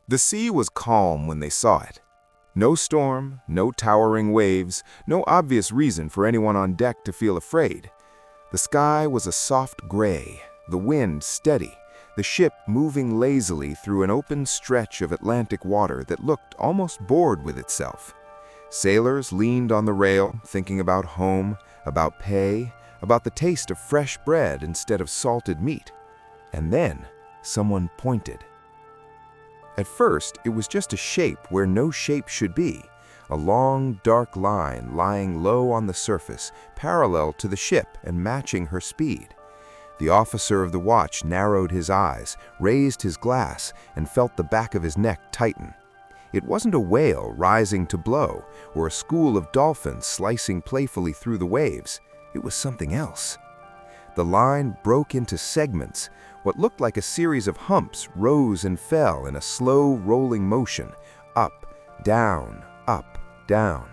The sea was calm when they saw it. No storm, no towering waves, no obvious reason for anyone on deck to feel afraid. The sky was a soft gray, the wind steady, the ship moving lazily through an open stretch of Atlantic water that looked almost bored with itself. Sailors leaned on the rail, thinking about home, about pay, about the taste of fresh bread instead of salted meat. And then someone pointed. At first, it was just a shape where no shape should be, a long, dark line lying low on the surface, parallel to the ship and matching her speed. The officer of the watch narrowed his eyes, raised his glass, and felt the back of his neck tighten. It wasn't a whale rising to blow, or a school of dolphins slicing playfully through the waves. It was something else. The line broke into segments. What looked like a series of humps rose and fell in a slow rolling motion, up, down, up, down.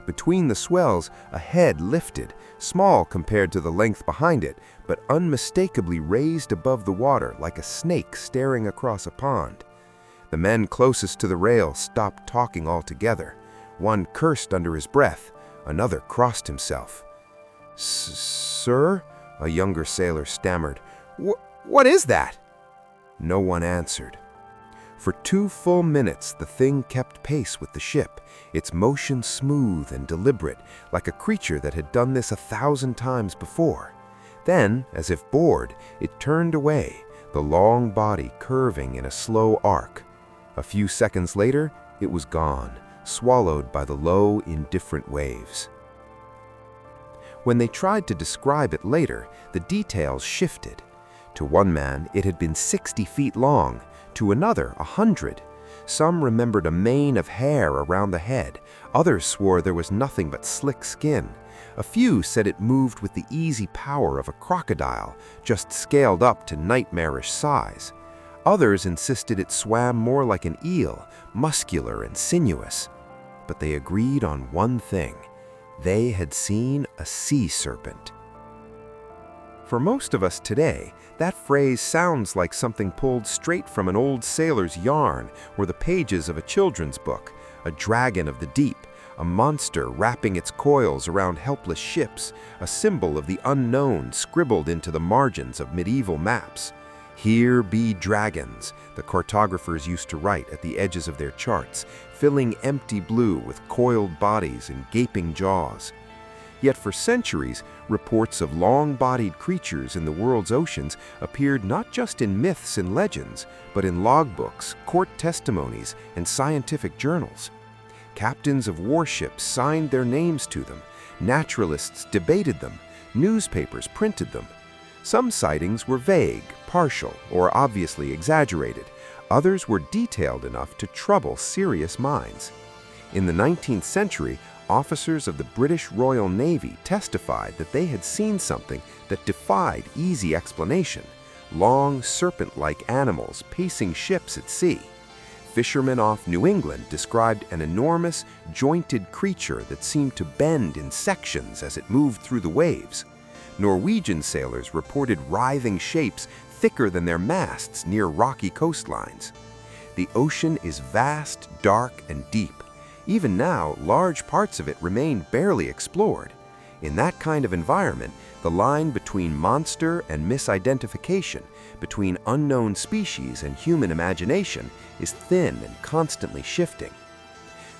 Between the swells, a head lifted, small compared to the length behind it, but unmistakably raised above the water like a snake staring across a pond. The men closest to the rail stopped talking altogether. One cursed under his breath, another crossed himself. "Sir?" a younger sailor stammered. What is that?" No one answered. For 2 full minutes, the thing kept pace with the ship, its motion smooth and deliberate, like a creature that had done this 1,000 times before. Then, as if bored, it turned away, the long body curving in a slow arc. A few seconds later, it was gone, swallowed by the low, indifferent waves. When they tried to describe it later, the details shifted. To one man, it had been 60 feet long, to another 100. Some remembered a mane of hair around the head, others swore there was nothing but slick skin. A few said it moved with the easy power of a crocodile, just scaled up to nightmarish size. Others insisted it swam more like an eel, muscular and sinuous. But they agreed on one thing. They had seen a sea serpent. For most of us today, that phrase sounds like something pulled straight from an old sailor's yarn or the pages of a children's book, a dragon of the deep, a monster wrapping its coils around helpless ships, a symbol of the unknown scribbled into the margins of medieval maps. "Here be dragons," the cartographers used to write at the edges of their charts, filling empty blue with coiled bodies and gaping jaws. Yet for centuries, reports of long-bodied creatures in the world's oceans appeared not just in myths and legends, but in logbooks, court testimonies, and scientific journals. Captains of warships signed their names to them, naturalists debated them, newspapers printed them. Some sightings were vague, partial, or obviously exaggerated. Others were detailed enough to trouble serious minds. In the 19th century, officers of the British Royal Navy testified that they had seen something that defied easy explanation: long, serpent-like animals pacing ships at sea. Fishermen off New England described an enormous, jointed creature that seemed to bend in sections as it moved through the waves. Norwegian sailors reported writhing shapes thicker than their masts near rocky coastlines. The ocean is vast, dark, and deep. Even now, large parts of it remain barely explored. In that kind of environment, the line between monster and misidentification, between unknown species and human imagination, is thin and constantly shifting.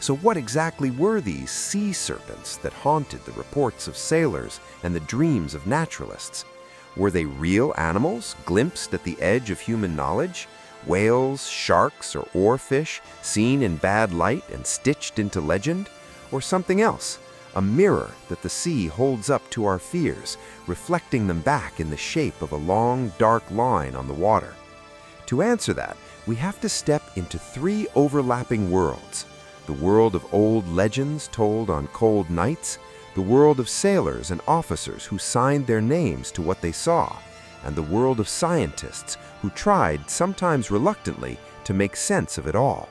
So what exactly were these sea serpents that haunted the reports of sailors and the dreams of naturalists? Were they real animals, glimpsed at the edge of human knowledge? Whales, sharks, or oarfish, seen in bad light and stitched into legend? Or something else, a mirror that the sea holds up to our fears, reflecting them back in the shape of a long, dark line on the water? To answer that, we have to step into 3 overlapping worlds: the world of old legends told on cold nights, the world of sailors and officers who signed their names to what they saw, and the world of scientists who tried, sometimes reluctantly, to make sense of it all.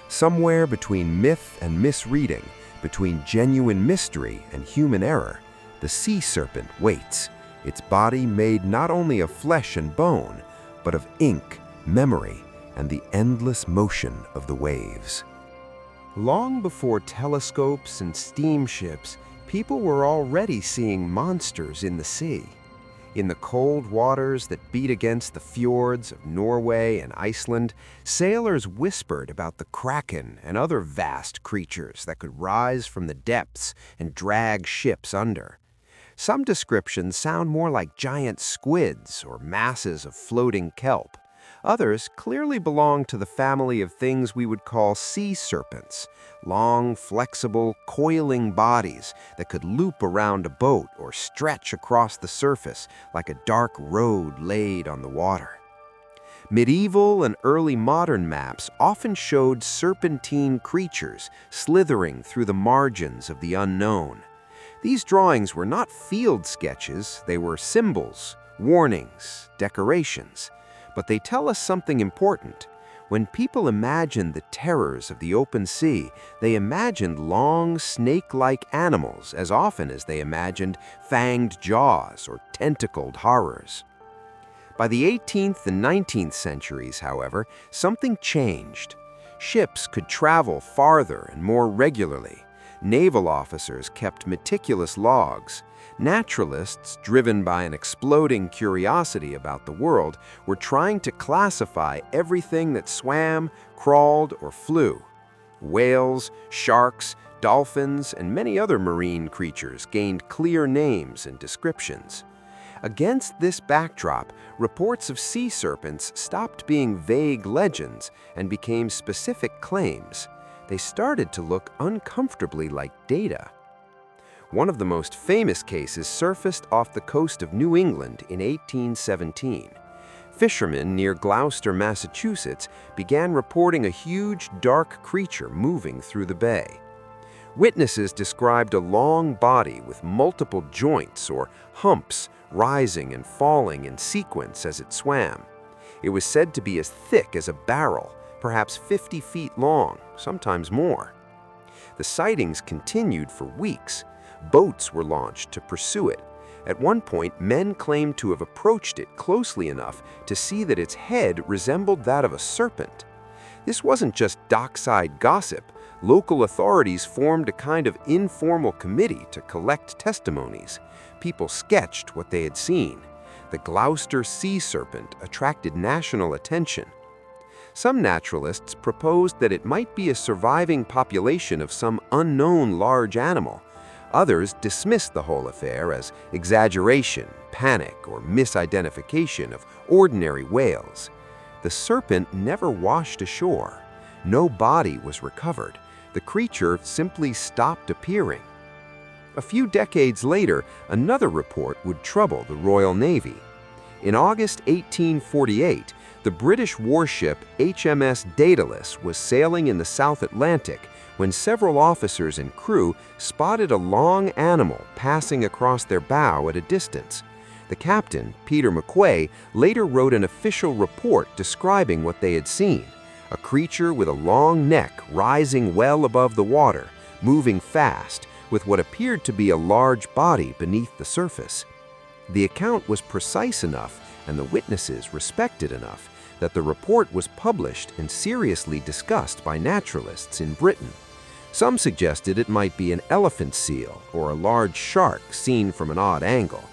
Somewhere between myth and misreading, between genuine mystery and human error, the sea serpent waits, its body made not only of flesh and bone, but of ink, memory, and the endless motion of the waves. Long before telescopes and steamships, people were already seeing monsters in the sea. In the cold waters that beat against the fjords of Norway and Iceland, sailors whispered about the kraken and other vast creatures that could rise from the depths and drag ships under. Some descriptions sound more like giant squids or masses of floating kelp. Others clearly belong to the family of things we would call sea serpents, long, flexible, coiling bodies that could loop around a boat or stretch across the surface like a dark road laid on the water. Medieval and early modern maps often showed serpentine creatures slithering through the margins of the unknown. These drawings were not field sketches, they were symbols, warnings, decorations. But they tell us something important. When people imagined the terrors of the open sea, they imagined long, snake-like animals as often as they imagined fanged jaws or tentacled horrors. By the 18th and 19th centuries, however, something changed. Ships could travel farther and more regularly. Naval officers kept meticulous logs. Naturalists, driven by an exploding curiosity about the world, were trying to classify everything that swam, crawled, or flew. Whales, sharks, dolphins, and many other marine creatures gained clear names and descriptions. Against this backdrop, reports of sea serpents stopped being vague legends and became specific claims. They started to look uncomfortably like data. One of the most famous cases surfaced off the coast of New England in 1817. Fishermen near Gloucester, Massachusetts, began reporting a huge, dark creature moving through the bay. Witnesses described a long body with multiple joints or humps rising and falling in sequence as it swam. It was said to be as thick as a barrel, perhaps 50 feet long, sometimes more. The sightings continued for weeks. Boats were launched to pursue it. At one point, men claimed to have approached it closely enough to see that its head resembled that of a serpent. This wasn't just dockside gossip. Local authorities formed a kind of informal committee to collect testimonies. People sketched what they had seen. The Gloucester sea serpent attracted national attention. Some naturalists proposed that it might be a surviving population of some unknown large animal. Others dismissed the whole affair as exaggeration, panic, or misidentification of ordinary whales. The serpent never washed ashore. No body was recovered. The creature simply stopped appearing. A few decades later, another report would trouble the Royal Navy. In August 1848, the British warship HMS Daedalus was sailing in the South Atlantic when several officers and crew spotted a long animal passing across their bow at a distance. The captain, Peter McQuay, later wrote an official report describing what they had seen: a creature with a long neck rising well above the water, moving fast, with what appeared to be a large body beneath the surface. The account was precise enough and the witnesses respected enough that the report was published and seriously discussed by naturalists in Britain. Some suggested it might be an elephant seal or a large shark seen from an odd angle.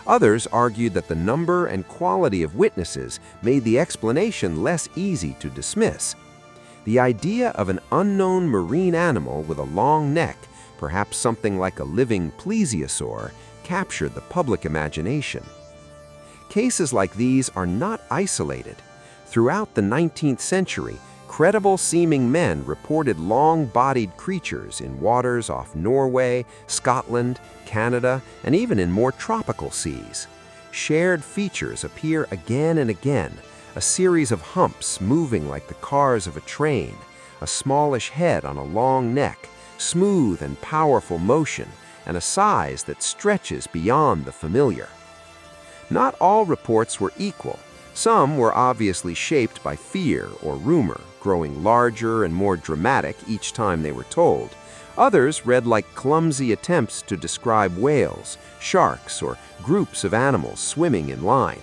Others argued that the number and quality of witnesses made the explanation less easy to dismiss. The idea of an unknown marine animal with a long neck, perhaps something like a living plesiosaur, captured the public imagination. Cases like these are not isolated. Throughout the 19th century, credible-seeming men reported long-bodied creatures in waters off Norway, Scotland, Canada, and even in more tropical seas. Shared features appear again and again, a series of humps moving like the cars of a train, a smallish head on a long neck, smooth and powerful motion, and a size that stretches beyond the familiar. Not all reports were equal. Some were obviously shaped by fear or rumor, growing larger and more dramatic each time they were told. Others read like clumsy attempts to describe whales, sharks, or groups of animals swimming in line.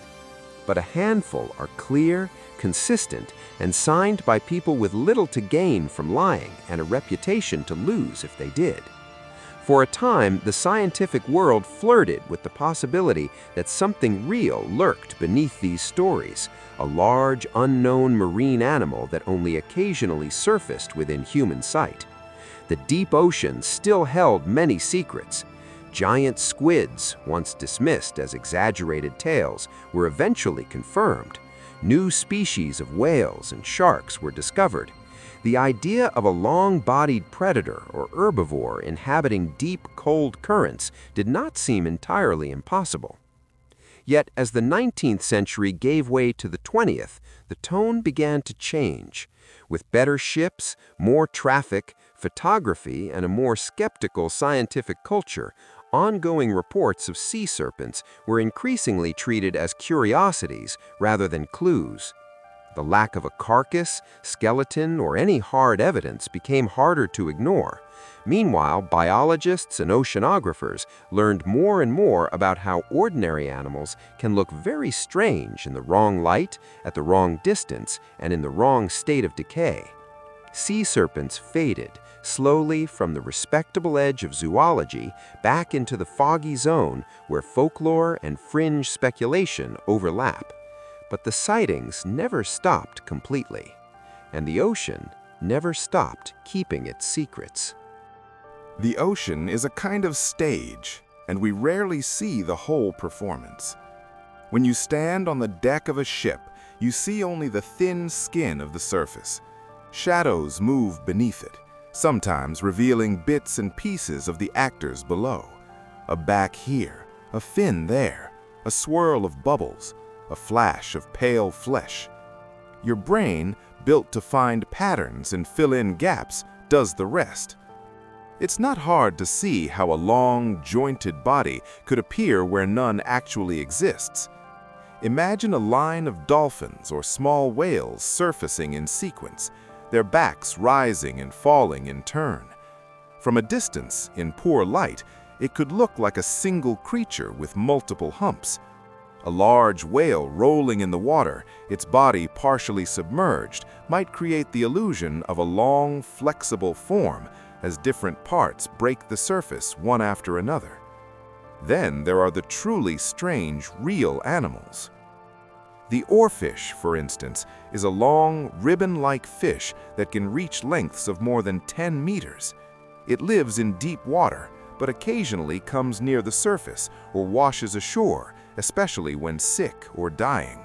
But a handful are clear, consistent, and signed by people with little to gain from lying and a reputation to lose if they did. For a time, the scientific world flirted with the possibility that something real lurked beneath these stories, a large, unknown marine animal that only occasionally surfaced within human sight. The deep ocean still held many secrets. Giant squids, once dismissed as exaggerated tales, were eventually confirmed. New species of whales and sharks were discovered. The idea of a long-bodied predator or herbivore inhabiting deep, cold currents did not seem entirely impossible. Yet, as the 19th century gave way to the 20th, the tone began to change. With better ships, more traffic, photography, and a more skeptical scientific culture, ongoing reports of sea serpents were increasingly treated as curiosities rather than clues. The lack of a carcass, skeleton, or any hard evidence became harder to ignore. Meanwhile, biologists and oceanographers learned more and more about how ordinary animals can look very strange in the wrong light, at the wrong distance, and in the wrong state of decay. Sea serpents faded slowly from the respectable edge of zoology back into the foggy zone where folklore and fringe speculation overlap. But the sightings never stopped completely, and the ocean never stopped keeping its secrets. The ocean is a kind of stage, and we rarely see the whole performance. When you stand on the deck of a ship, you see only the thin skin of the surface. Shadows move beneath it, sometimes revealing bits and pieces of the actors below. A back here, a fin there, a swirl of bubbles, a flash of pale flesh. Your brain, built to find patterns and fill in gaps, does the rest. It's not hard to see how a long, jointed body could appear where none actually exists. Imagine a line of dolphins or small whales surfacing in sequence, their backs rising and falling in turn. From a distance, in poor light, it could look like a single creature with multiple humps. A large whale rolling in the water, its body partially submerged, might create the illusion of a long, flexible form as different parts break the surface one after another. Then there are the truly strange, real animals. The oarfish, for instance, is a long, ribbon-like fish that can reach lengths of more than 10 meters. It lives in deep water, but occasionally comes near the surface or washes ashore, especially when sick or dying.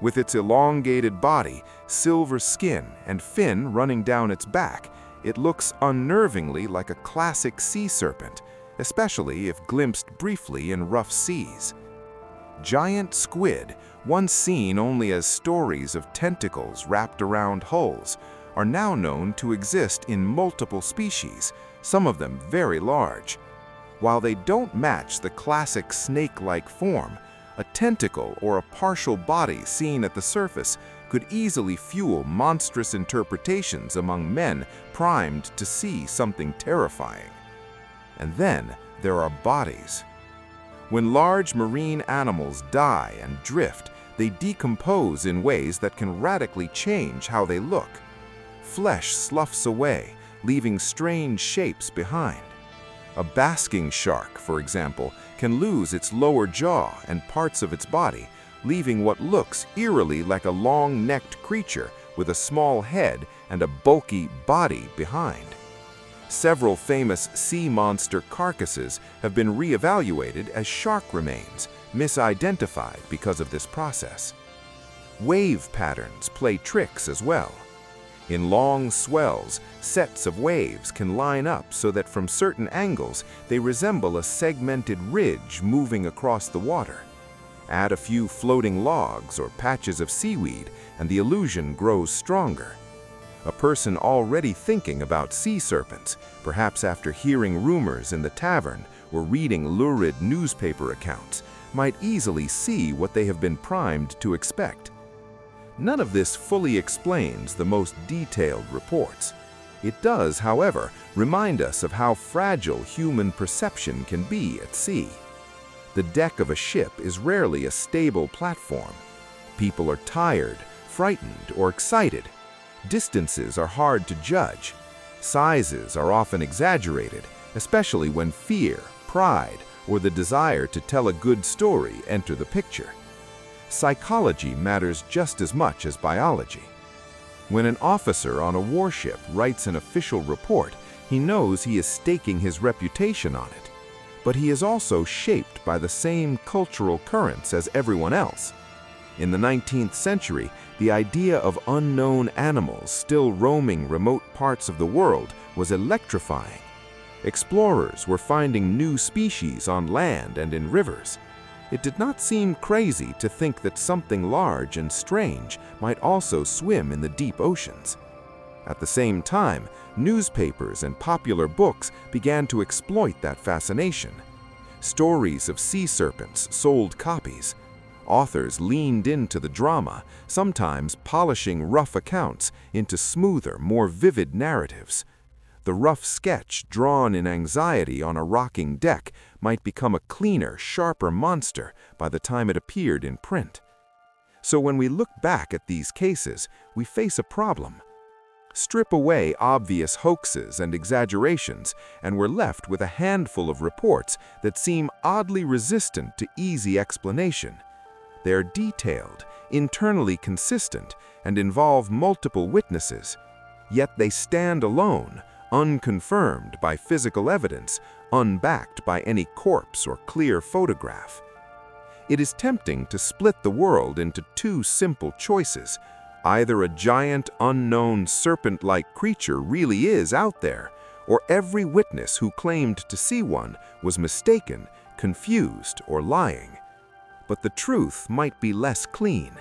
With its elongated body, silver skin, and fin running down its back, it looks unnervingly like a classic sea serpent, especially if glimpsed briefly in rough seas. Giant squid, once seen only as stories of tentacles wrapped around hulls, are now known to exist in multiple species, some of them very large. While they don't match the classic snake-like form, a tentacle or a partial body seen at the surface could easily fuel monstrous interpretations among men primed to see something terrifying. And then there are bodies. When large marine animals die and drift, they decompose in ways that can radically change how they look. Flesh sloughs away, leaving strange shapes behind. A basking shark, for example, can lose its lower jaw and parts of its body, leaving what looks eerily like a long-necked creature with a small head and a bulky body behind. Several famous sea monster carcasses have been re-evaluated as shark remains, misidentified because of this process. Wave patterns play tricks as well. In long swells, sets of waves can line up so that from certain angles they resemble a segmented ridge moving across the water. Add a few floating logs or patches of seaweed, and the illusion grows stronger. A person already thinking about sea serpents, perhaps after hearing rumors in the tavern or reading lurid newspaper accounts, might easily see what they have been primed to expect. None of this fully explains the most detailed reports. It does, however, remind us of how fragile human perception can be at sea. The deck of a ship is rarely a stable platform. People are tired, frightened or excited. Distances are hard to judge. Sizes are often exaggerated, especially when fear, pride, or the desire to tell a good story enter the picture. Psychology matters just as much as biology. When an officer on a warship writes an official report, he knows he is staking his reputation on it. But he is also shaped by the same cultural currents as everyone else. In the 19th century, the idea of unknown animals still roaming remote parts of the world was electrifying. Explorers were finding new species on land and in rivers. It did not seem crazy to think that something large and strange might also swim in the deep oceans. At the same time, newspapers and popular books began to exploit that fascination. Stories of sea serpents sold copies. Authors leaned into the drama, sometimes polishing rough accounts into smoother, more vivid narratives. The rough sketch drawn in anxiety on a rocking deck might become a cleaner, sharper monster by the time it appeared in print. So when we look back at these cases, we face a problem. Strip away obvious hoaxes and exaggerations, and we're left with a handful of reports that seem oddly resistant to easy explanation. They're detailed, internally consistent, and involve multiple witnesses. Yet they stand alone, unconfirmed by physical evidence, unbacked by any corpse or clear photograph. It is tempting to split the world into two simple choices. Either a giant, unknown, serpent-like creature really is out there, or every witness who claimed to see one was mistaken, confused, or lying. But the truth might be less clean.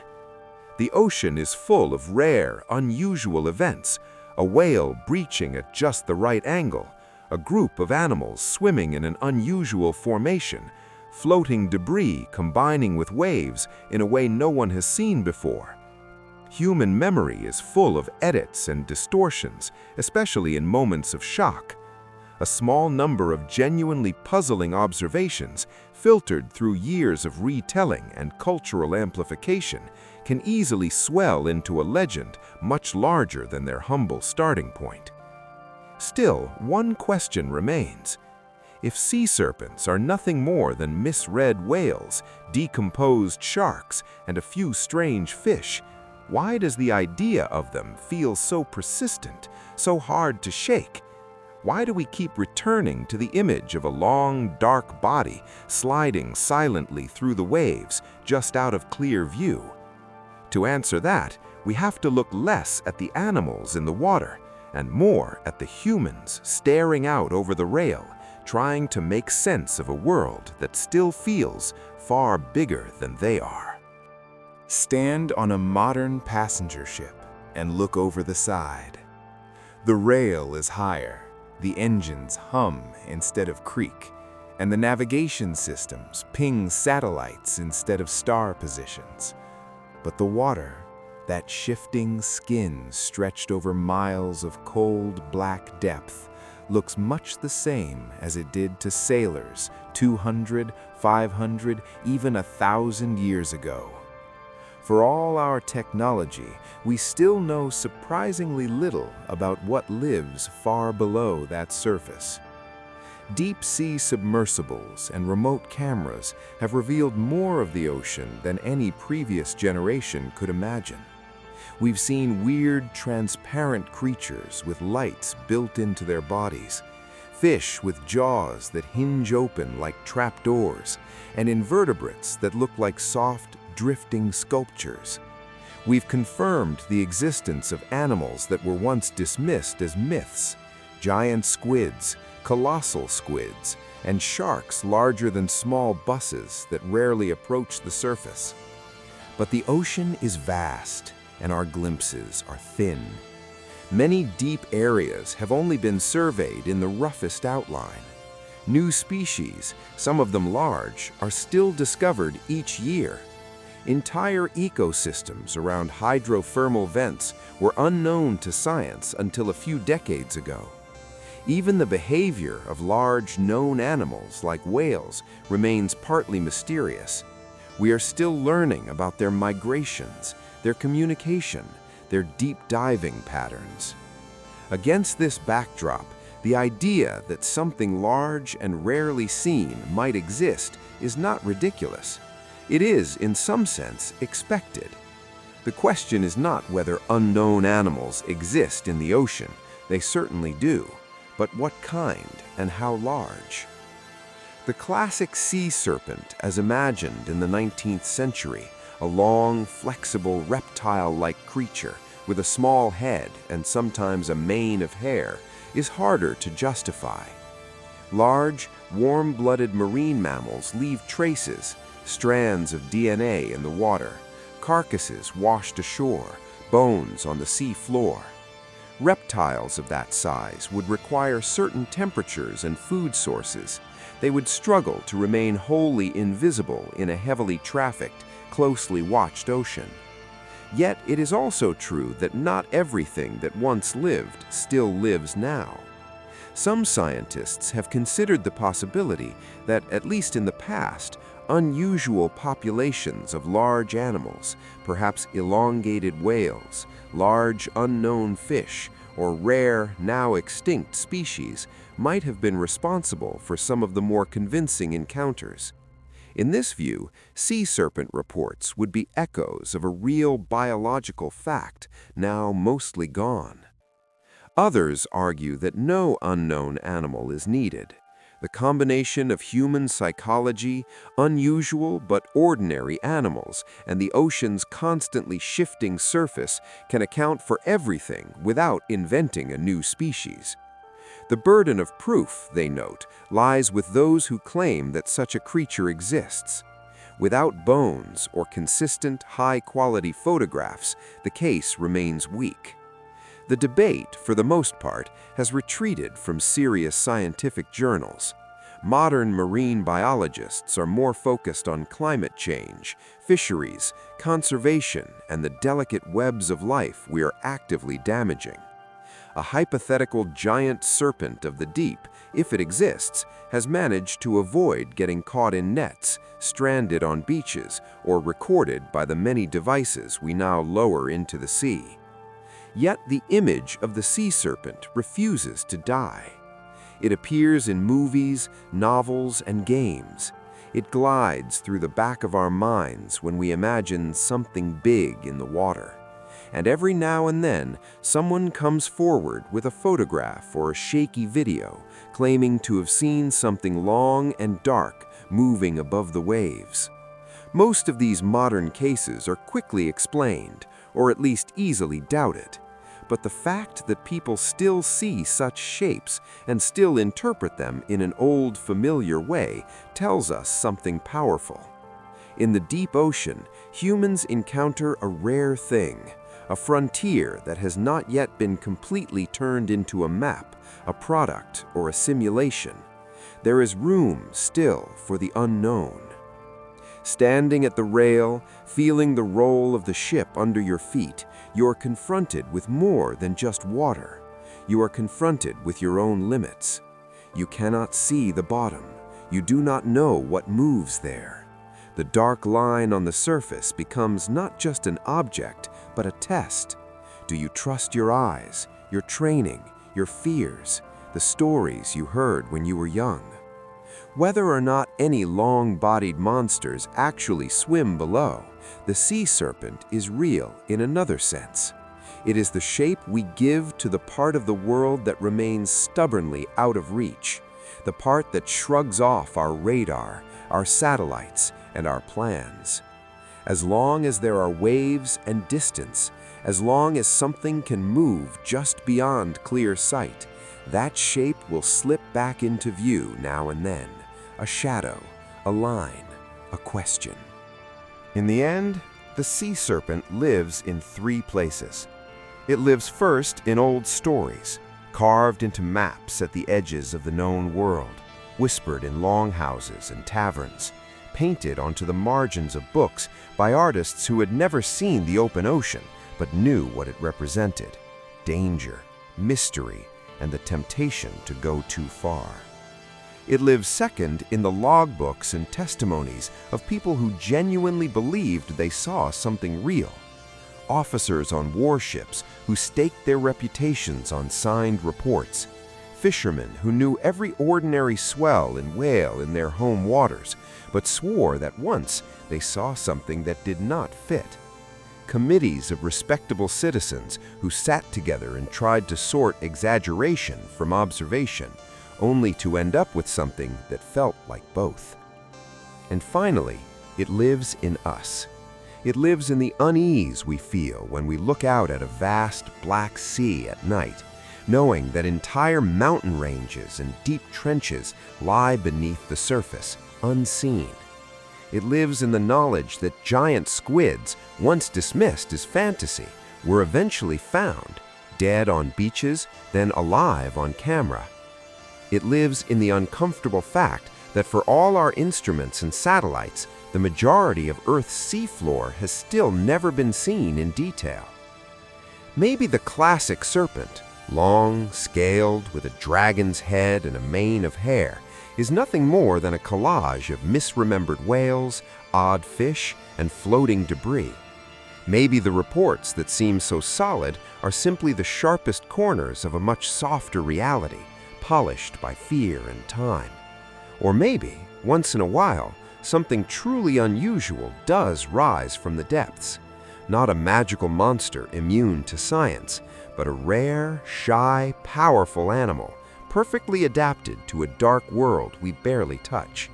The ocean is full of rare, unusual events: a whale breaching at just the right angle, a group of animals swimming in an unusual formation, floating debris combining with waves in a way no one has seen before. Human memory is full of edits and distortions, especially in moments of shock. A small number of genuinely puzzling observations, filtered through years of retelling and cultural amplification, can easily swell into a legend much larger than their humble starting point. Still, one question remains. If sea serpents are nothing more than misread whales, decomposed sharks, and a few strange fish, why does the idea of them feel so persistent, so hard to shake? Why do we keep returning to the image of a long, dark body sliding silently through the waves just out of clear view? To answer that, we have to look less at the animals in the water and more at the humans staring out over the rail, trying to make sense of a world that still feels far bigger than they are. Stand on a modern passenger ship and look over the side. The rail is higher, the engines hum instead of creak, and the navigation systems ping satellites instead of star positions. But the water, that shifting skin stretched over miles of cold black depth, looks much the same as it did to sailors 200, 500, even 1,000 years ago. For all our technology, we still know surprisingly little about what lives far below that surface. Deep-sea submersibles and remote cameras have revealed more of the ocean than any previous generation could imagine. We've seen weird, transparent creatures with lights built into their bodies, fish with jaws that hinge open like trapdoors, and invertebrates that look like soft, drifting sculptures. We've confirmed the existence of animals that were once dismissed as myths: giant squids, colossal squids, and sharks larger than small buses that rarely approach the surface. But the ocean is vast, and our glimpses are thin. Many deep areas have only been surveyed in the roughest outline. New species, some of them large, are still discovered each year. Entire ecosystems around hydrothermal vents were unknown to science until a few decades ago. Even the behavior of large known animals like whales remains partly mysterious. We are still learning about their migrations, their communication, their deep diving patterns. Against this backdrop, the idea that something large and rarely seen might exist is not ridiculous. It is, in some sense, expected. The question is not whether unknown animals exist in the ocean. They certainly do. But what kind and how large? The classic sea serpent, as imagined in the 19th century, a long, flexible, reptile-like creature with a small head and sometimes a mane of hair, is harder to justify. Large, warm-blooded marine mammals leave traces, strands of DNA in the water, carcasses washed ashore, bones on the sea floor. Reptiles of that size would require certain temperatures and food sources. They would struggle to remain wholly invisible in a heavily trafficked, closely watched ocean. Yet it is also true that not everything that once lived still lives now. Some scientists have considered the possibility that, at least in the past, unusual populations of large animals, perhaps elongated whales, large unknown fish, or rare, now extinct species, might have been responsible for some of the more convincing encounters. In this view, sea serpent reports would be echoes of a real biological fact, now mostly gone. Others argue that no unknown animal is needed. The combination of human psychology, unusual but ordinary animals, and the ocean's constantly shifting surface can account for everything without inventing a new species. The burden of proof, they note, lies with those who claim that such a creature exists. Without bones or consistent, high-quality photographs, the case remains weak. The debate, for the most part, has retreated from serious scientific journals. Modern marine biologists are more focused on climate change, fisheries, conservation, and the delicate webs of life we are actively damaging. A hypothetical giant serpent of the deep, if it exists, has managed to avoid getting caught in nets, stranded on beaches, or recorded by the many devices we now lower into the sea. Yet the image of the sea serpent refuses to die. It appears in movies, novels, and games. It glides through the back of our minds when we imagine something big in the water. And every now and then, someone comes forward with a photograph or a shaky video, claiming to have seen something long and dark moving above the waves. Most of these modern cases are quickly explained, or at least easily doubted. But the fact that people still see such shapes and still interpret them in an old, familiar way tells us something powerful. In the deep ocean, humans encounter a rare thing, a frontier that has not yet been completely turned into a map, a product, or a simulation. There is room still for the unknown. Standing at the rail, feeling the roll of the ship under your feet, you are confronted with more than just water. You are confronted with your own limits. You cannot see the bottom. You do not know what moves there. The dark line on the surface becomes not just an object, but a test. Do you trust your eyes, your training, your fears, the stories you heard when you were young? Whether or not any long-bodied monsters actually swim below, the sea serpent is real in another sense. It is the shape we give to the part of the world that remains stubbornly out of reach, the part that shrugs off our radar, our satellites, and our plans. As long as there are waves and distance, as long as something can move just beyond clear sight, that shape will slip back into view now and then. A shadow, a line, a question. In the end, the sea serpent lives in three places. It lives first in old stories, carved into maps at the edges of the known world, whispered in longhouses and taverns, painted onto the margins of books by artists who had never seen the open ocean but knew what it represented: danger, mystery, and the temptation to go too far. It lives second in the logbooks and testimonies of people who genuinely believed they saw something real. officers on warships who staked their reputations on signed reports, fishermen who knew every ordinary swell and whale in their home waters, but swore that once they saw something that did not fit. Committees of respectable citizens who sat together and tried to sort exaggeration from observation, only to end up with something that felt like both. And finally, it lives in us. It lives in the unease we feel when we look out at a vast black sea at night, knowing that entire mountain ranges and deep trenches lie beneath the surface, unseen. It lives in the knowledge that giant squids, once dismissed as fantasy, were eventually found, dead on beaches, then alive on camera. It lives in the uncomfortable fact that for all our instruments and satellites, the majority of Earth's seafloor has still never been seen in detail. Maybe the classic serpent, long, scaled, with a dragon's head and a mane of hair, is nothing more than a collage of misremembered whales, odd fish, and floating debris. Maybe the reports that seem so solid are simply the sharpest corners of a much softer reality, polished by fear and time. Or maybe, once in a while, something truly unusual does rise from the depths. Not a magical monster immune to science, but a rare, shy, powerful animal, perfectly adapted to a dark world we barely touch.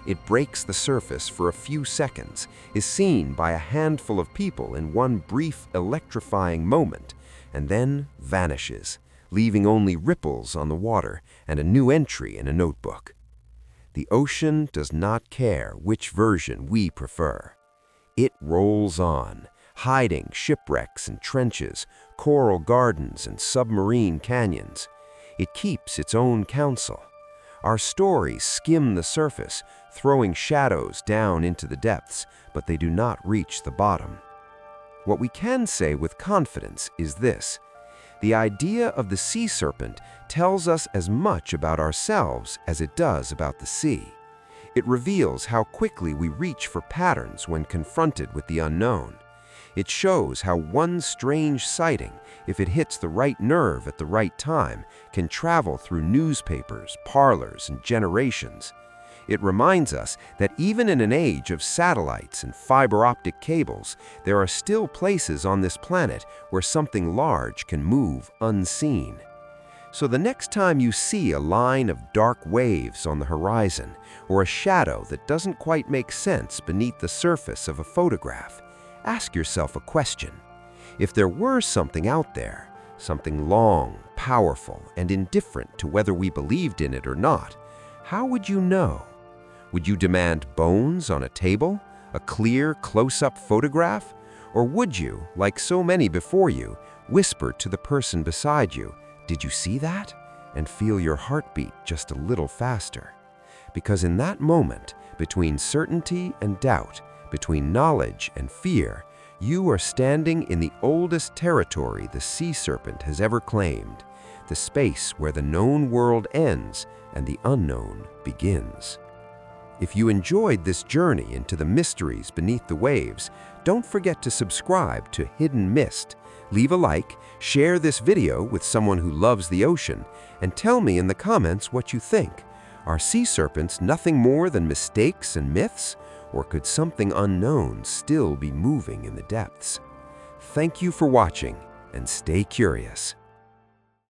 It breaks the surface for a few seconds, is seen by a handful of people in one brief, electrifying moment, and then vanishes, leaving only ripples on the water and a new entry in a notebook. The ocean does not care which version we prefer. It rolls on, hiding shipwrecks and trenches, coral gardens and submarine canyons. It keeps its own counsel. Our stories skim the surface, throwing shadows down into the depths, but they do not reach the bottom. What we can say with confidence is this: the idea of the sea serpent tells us as much about ourselves as it does about the sea. It reveals how quickly we reach for patterns when confronted with the unknown. It shows how one strange sighting, if it hits the right nerve at the right time, can travel through newspapers, parlors, and generations. It reminds us that even in an age of satellites and fiber optic cables, there are still places on this planet where something large can move unseen. So the next time you see a line of dark waves on the horizon, or a shadow that doesn't quite make sense beneath the surface of a photograph, ask yourself a question. If there were something out there, something long, powerful, and indifferent to whether we believed in it or not, how would you know? Would you demand bones on a table, a clear, close-up photograph? Or would you, like so many before you, whisper to the person beside you, "Did you see that?" and feel your heartbeat just a little faster? Because in that moment, between certainty and doubt, between knowledge and fear, you are standing in the oldest territory the sea serpent has ever claimed, the space where the known world ends and the unknown begins. If you enjoyed this journey into the mysteries beneath the waves, don't forget to subscribe to Hidden Myst. Leave a like, share this video with someone who loves the ocean, and tell me in the comments what you think. Are sea serpents nothing more than mistakes and myths? Or could something unknown still be moving in the depths? Thank you for watching, and stay curious.